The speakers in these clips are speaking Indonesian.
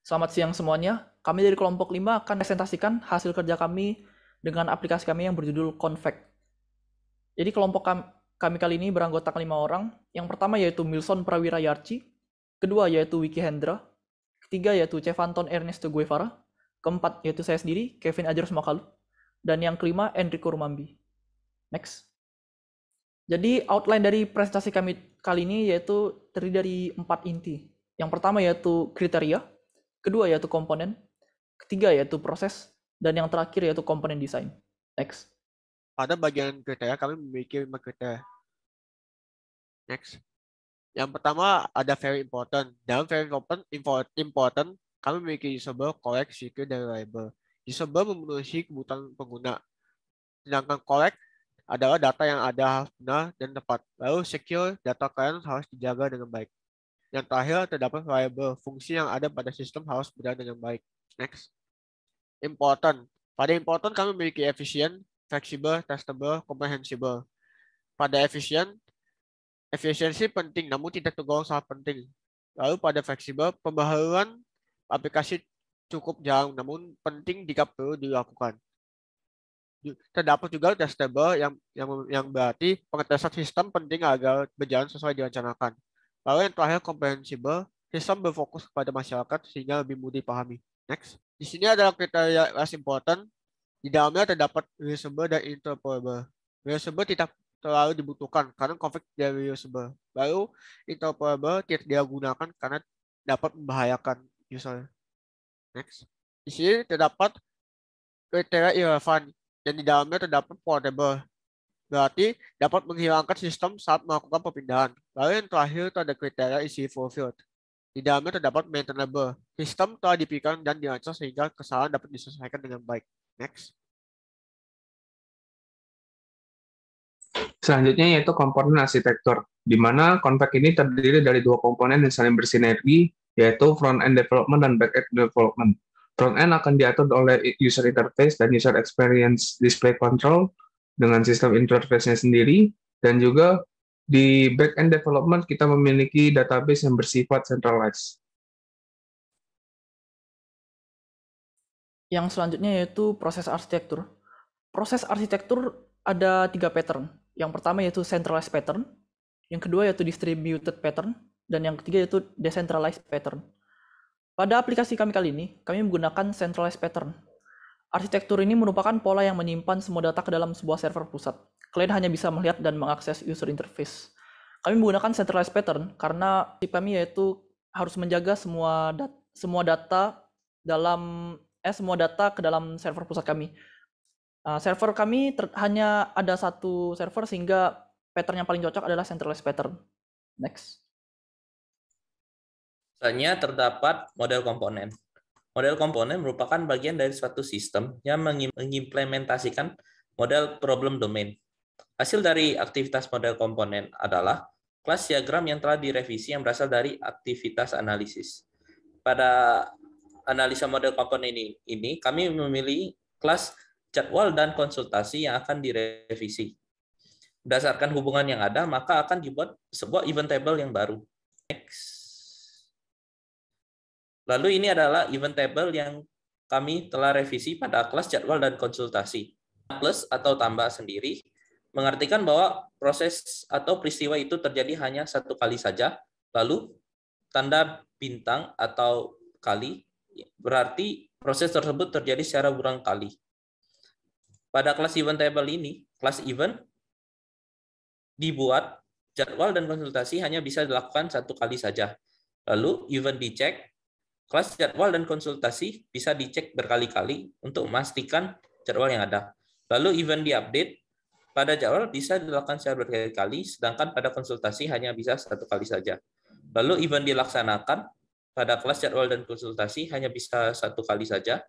Selamat siang semuanya. Kami dari kelompok 5 akan presentasikan hasil kerja kami dengan aplikasi kami yang berjudul Convect. Jadi kelompok kami kali ini beranggotakan 5 orang. Yang pertama yaitu Milson Prawira Yarchi, kedua yaitu Wiki Hendra, ketiga yaitu Cevanton Ernesto Guevara, keempat yaitu saya sendiri, Kevin Ajarus Makalu, dan yang kelima Enrico Rumambi. Next. Jadi outline dari presentasi kami kali ini yaitu terdiri dari 4 inti. Yang pertama yaitu kriteria, kedua yaitu komponen, ketiga yaitu proses, dan yang terakhir yaitu komponen desain. Next. Pada bagian kriteria kami memiliki 5 kriteria. Next. Yang pertama ada very important. Dalam very important kami memiliki usable, correct, secure, dan reliable. Usable memenuhi kebutuhan pengguna. Sedangkan correct adalah data yang ada harus benar dan tepat. Lalu secure, data kalian harus dijaga dengan baik. Yang terakhir terdapat reliable, fungsi yang ada pada sistem harus berjalan dengan baik. Next. Important. Pada important kami memiliki efisien, fleksibel, testable, comprehensible. Pada efisiensi penting namun tidak tergolong sangat penting. Lalu pada fleksibel, pembaharuan aplikasi cukup jarang namun penting jika perlu dilakukan. Terdapat juga testable yang berarti pengetesan sistem penting agar berjalan sesuai direncanakan. Lalu yang terakhir komprehensibel, sistem berfokus kepada masyarakat sehingga lebih mudah dipahami. Next. Di sini adalah kriteria less important. Di dalamnya terdapat reusable dan interoperable. Reusable tidak terlalu dibutuhkan karena konflik dari reusable. Lalu interoperable tidak digunakan karena dapat membahayakan user. Next. Di sini terdapat kriteria irrelevant dan di dalamnya terdapat portable. Berarti dapat menghilangkan sistem saat melakukan perpindahan. Lalu yang terakhir itu ada kriteria isi fulfilled. Di dalamnya terdapat maintainable. Sistem telah dipikirkan dan dirancang sehingga kesalahan dapat diselesaikan dengan baik. Next. Selanjutnya yaitu komponen arsitektur, di mana Convect ini terdiri dari dua komponen yang saling bersinergi, yaitu front-end development dan back-end development. Front-end akan diatur oleh user interface dan user experience display control dengan sistem interface-nya sendiri, dan juga di back-end development kita memiliki database yang bersifat centralized. Yang selanjutnya yaitu proses arsitektur. Proses arsitektur ada 3 pattern. Yang pertama yaitu centralized pattern, yang kedua yaitu distributed pattern, dan yang ketiga yaitu decentralized pattern. Pada aplikasi kami kali ini, kami menggunakan centralized pattern. Arsitektur ini merupakan pola yang menyimpan semua data ke dalam sebuah server pusat. Kalian hanya bisa melihat dan mengakses user interface. Kami menggunakan centralized pattern karena tip kami yaitu harus menjaga semua data ke dalam server pusat kami. Server kami hanya ada satu server sehingga pattern yang paling cocok adalah centralized pattern. Next. Selanjutnya terdapat model komponen. Model komponen merupakan bagian dari suatu sistem yang mengimplementasikan model problem domain. Hasil dari aktivitas model komponen adalah kelas diagram yang telah direvisi yang berasal dari aktivitas analisis. Pada analisa model komponen ini kami memilih kelas jadwal dan konsultasi yang akan direvisi. Berdasarkan hubungan yang ada, maka akan dibuat sebuah event table yang baru. Next. Lalu ini adalah event table yang kami telah revisi pada kelas jadwal dan konsultasi. Plus atau tambah sendiri mengartikan bahwa proses atau peristiwa itu terjadi hanya satu kali saja. Lalu tanda bintang atau kali berarti proses tersebut terjadi secara berulang kali. Pada kelas event table ini, kelas event dibuat jadwal dan konsultasi hanya bisa dilakukan satu kali saja. Lalu event dicek. Kelas jadwal dan konsultasi bisa dicek berkali-kali untuk memastikan jadwal yang ada. Lalu event diupdate, pada jadwal bisa dilakukan secara berkali-kali, sedangkan pada konsultasi hanya bisa satu kali saja. Lalu event dilaksanakan, pada kelas jadwal dan konsultasi hanya bisa satu kali saja.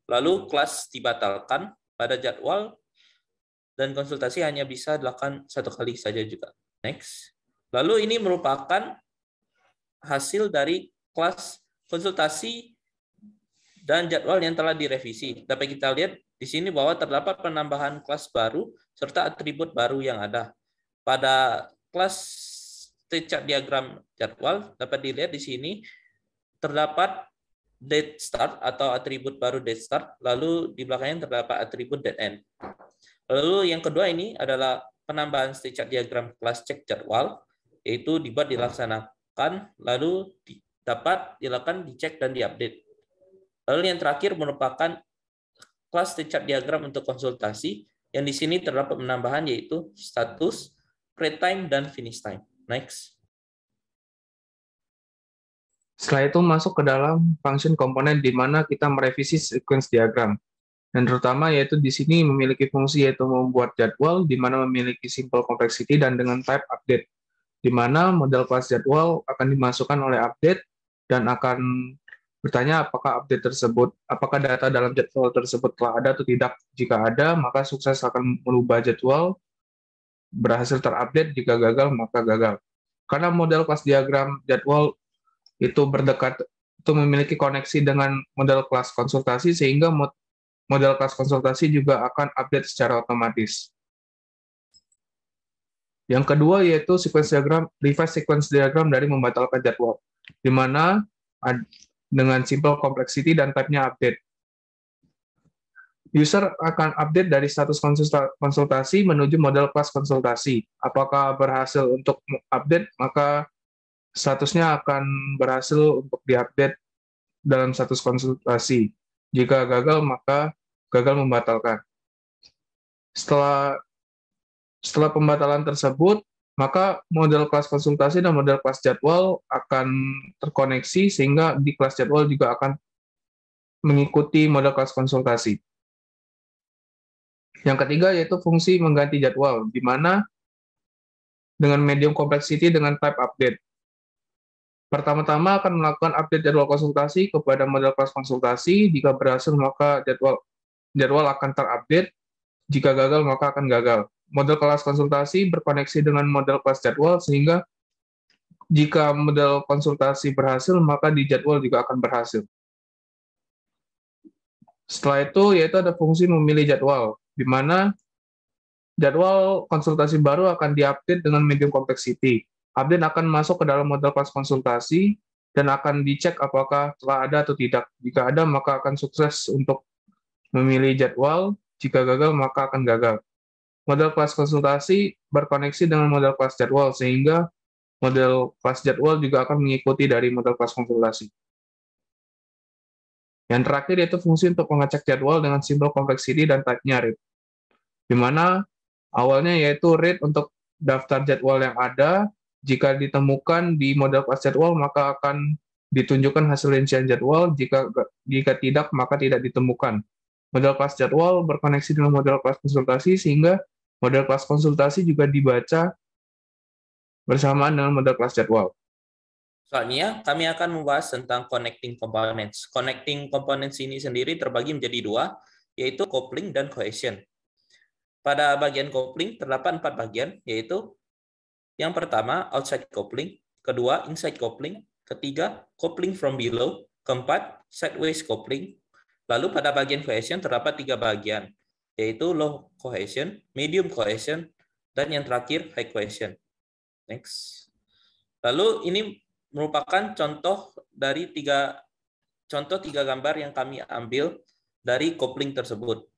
Lalu kelas dibatalkan, pada jadwal dan konsultasi hanya bisa dilakukan satu kali saja juga. Next. Lalu ini merupakan hasil dari kelas konsultasi dan jadwal yang telah direvisi. Dapat kita lihat di sini bahwa terdapat penambahan kelas baru serta atribut baru yang ada. Pada kelas chart diagram jadwal dapat dilihat di sini terdapat date start atau atribut baru date start, lalu di belakangnya terdapat atribut date end. Lalu yang kedua ini adalah penambahan state chart diagram kelas cek jadwal, yaitu dibuat dilaksanakan, lalu dapat dilakukan dicek dan diupdate. Lalu yang terakhir merupakan kelas state chart diagram untuk konsultasi, yang di sini terdapat penambahan yaitu status, create time, dan finish time. Next. Setelah itu masuk ke dalam function komponen di mana kita merevisi sequence diagram. Dan terutama yaitu di sini memiliki fungsi yaitu membuat jadwal di mana memiliki simple complexity dan dengan type update. Di mana model kelas jadwal akan dimasukkan oleh update dan akan bertanya apakah apakah data dalam jadwal tersebut telah ada atau tidak. Jika ada, maka sukses akan merubah jadwal, berhasil terupdate, jika gagal, maka gagal. Karena model kelas diagram jadwal itu berdekat, itu memiliki koneksi dengan model kelas konsultasi, sehingga model kelas konsultasi juga akan update secara otomatis. Yang kedua yaitu reverse sequence diagram dari membatalkan jadwal, di mana dengan simple complexity dan type-nya update. User akan update dari status konsultasi menuju model kelas konsultasi. Apakah berhasil untuk update, maka statusnya akan berhasil untuk diupdate dalam status konsultasi. Jika gagal, maka gagal membatalkan. Setelah pembatalan tersebut, maka model kelas konsultasi dan model kelas jadwal akan terkoneksi sehingga di kelas jadwal juga akan mengikuti model kelas konsultasi. Yang ketiga yaitu fungsi mengganti jadwal, di mana dengan medium complexity dengan type update. Pertama-tama akan melakukan update jadwal konsultasi kepada model kelas konsultasi. Jika berhasil, maka jadwal akan terupdate. Jika gagal, maka akan gagal. Model kelas konsultasi berkoneksi dengan model kelas jadwal, sehingga jika model konsultasi berhasil, maka di jadwal juga akan berhasil. Setelah itu, yaitu ada fungsi memilih jadwal, di mana jadwal konsultasi baru akan diupdate dengan medium complexity. Update akan masuk ke dalam model kelas konsultasi dan akan dicek apakah telah ada atau tidak. Jika ada, maka akan sukses untuk memilih jadwal. Jika gagal, maka akan gagal. Model kelas konsultasi berkoneksi dengan model kelas jadwal, sehingga model kelas jadwal juga akan mengikuti dari model kelas konsultasi. Yang terakhir yaitu fungsi untuk mengecek jadwal dengan simple complexity dan type-nya read, di mana awalnya yaitu read untuk daftar jadwal yang ada. Jika ditemukan di model kelas jadwal, maka akan ditunjukkan hasil rincian jadwal. Jika tidak, maka tidak ditemukan. Model kelas jadwal berkoneksi dengan model kelas konsultasi, sehingga model kelas konsultasi juga dibaca bersamaan dengan model kelas jadwal. Soalnya kami akan membahas tentang connecting components. Connecting components ini sendiri terbagi menjadi dua, yaitu coupling dan cohesion. Pada bagian coupling terdapat 4 bagian, yaitu yang pertama outside coupling, kedua inside coupling, ketiga coupling from below, keempat sideways coupling. Lalu pada bagian cohesion terdapat 3 bagian, yaitu low cohesion, medium cohesion, dan yang terakhir high cohesion. Next. Lalu ini merupakan contoh dari 3 gambar yang kami ambil dari coupling tersebut.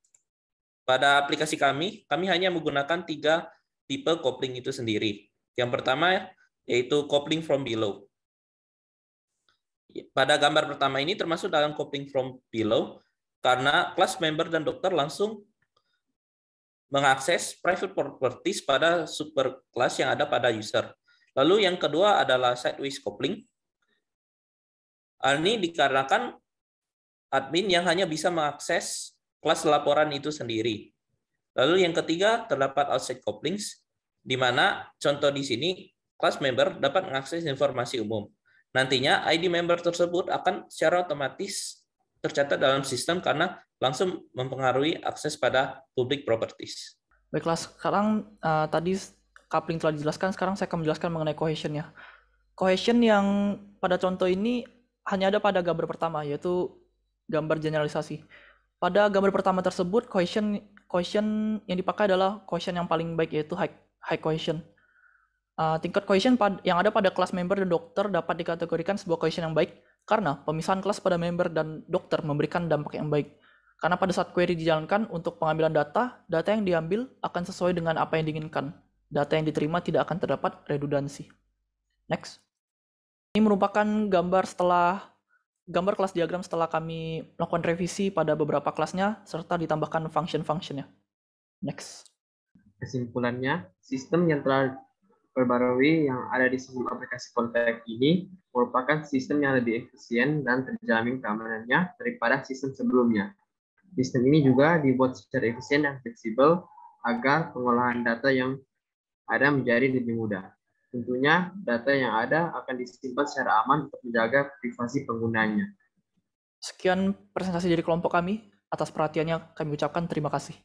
Pada aplikasi kami hanya menggunakan 3 tipe coupling itu sendiri. Yang pertama yaitu coupling from below. Pada gambar pertama ini termasuk dalam coupling from below karena class member dan dokter langsung mengakses private properties pada superclass yang ada pada user. Lalu yang kedua adalah sideways coupling. Ini dikarenakan admin yang hanya bisa mengakses kelas laporan itu sendiri. Lalu yang ketiga terdapat outside couplings, di mana contoh di sini kelas member dapat mengakses informasi umum. Nantinya ID member tersebut akan secara otomatis tercatat dalam sistem karena langsung mempengaruhi akses pada public properties. Baiklah, sekarang tadi coupling telah dijelaskan, sekarang saya akan menjelaskan mengenai cohesion-nya. Cohesion yang pada contoh ini hanya ada pada gambar pertama, yaitu gambar generalisasi. Pada gambar pertama tersebut, cohesion yang dipakai adalah cohesion yang paling baik, yaitu high cohesion. Tingkat cohesion yang ada pada kelas member dan dokter dapat dikategorikan sebuah cohesion yang baik Karena pemisahan kelas pada member dan dokter memberikan dampak yang baik. Karena pada saat query dijalankan untuk pengambilan data, data yang diambil akan sesuai dengan apa yang diinginkan. Data yang diterima tidak akan terdapat redundansi. Next. Ini merupakan gambar kelas diagram setelah kami melakukan revisi pada beberapa kelasnya, serta ditambahkan function-functionnya. Next. Kesimpulannya, sistem yang telah perbarui yang ada di sistem aplikasi kontak ini merupakan sistem yang lebih efisien dan terjamin keamanannya daripada sistem sebelumnya. Sistem ini juga dibuat secara efisien dan fleksibel agar pengolahan data yang ada menjadi lebih mudah. Tentunya, data yang ada akan disimpan secara aman untuk menjaga privasi penggunanya. Sekian presentasi dari kelompok kami. Atas perhatiannya kami ucapkan terima kasih.